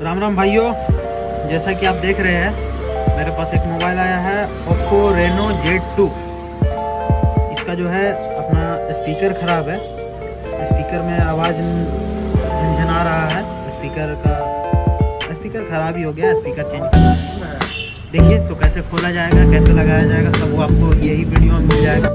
राम राम भाइयों, जैसा कि आप देख रहे हैं मेरे पास एक मोबाइल आया है OPPO Reno Z2। इसका जो है अपना स्पीकर ख़राब है। स्पीकर में आवाज़ झनझना रहा है। स्पीकर ख़राब ही हो गया। स्पीकर चेंज करना है। देखिए तो कैसे खोला जाएगा, कैसे लगाया जाएगा, सब वो आपको यही वीडियो में मिल जाएगा।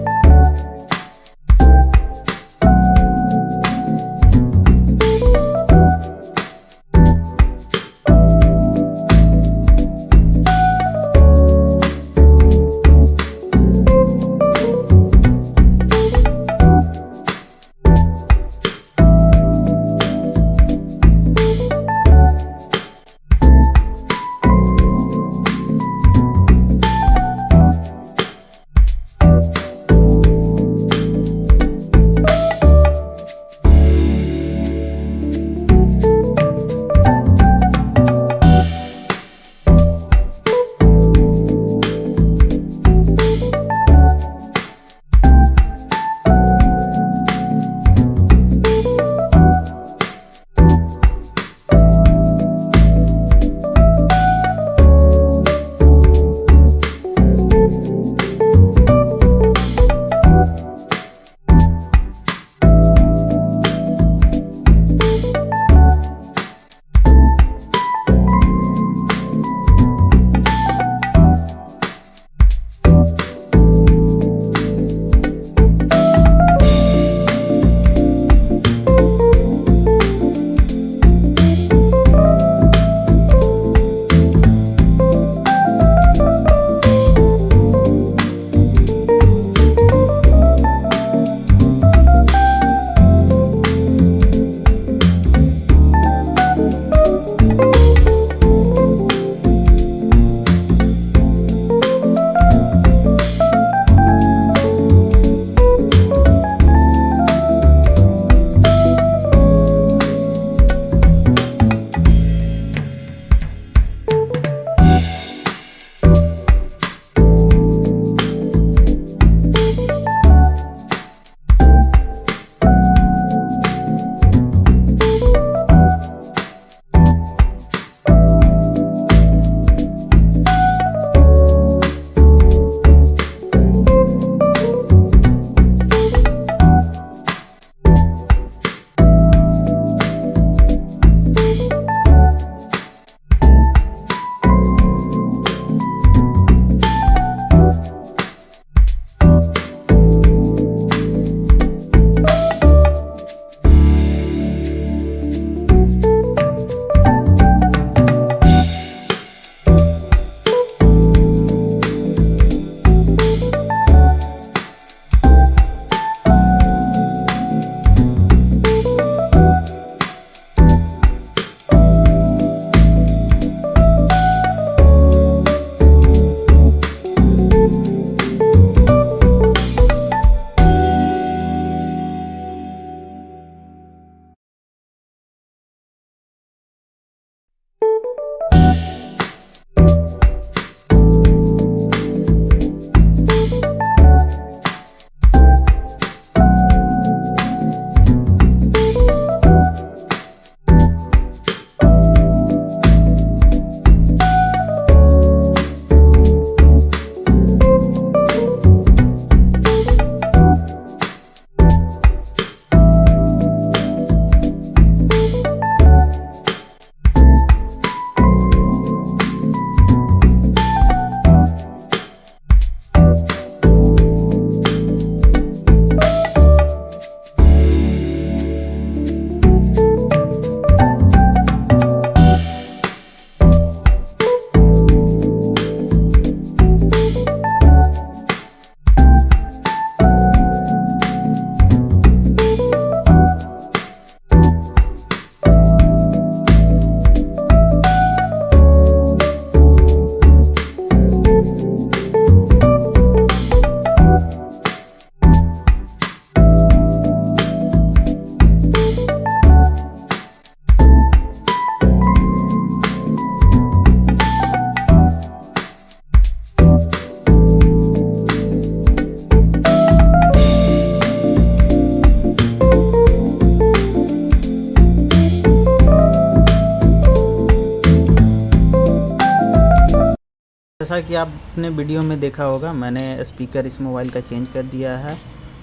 जैसा कि आपने वीडियो में देखा होगा, मैंने स्पीकर इस मोबाइल का चेंज कर दिया है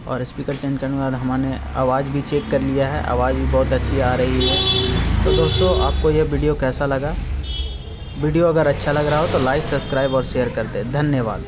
और स्पीकर चेंज करने के बाद हमने आवाज़ भी चेक कर लिया है, आवाज़ भी बहुत अच्छी आ रही है। तो दोस्तों, आपको यह वीडियो कैसा लगा? वीडियो अगर अच्छा लग रहा हो तो लाइक, सब्सक्राइब और शेयर कर दें। धन्यवाद।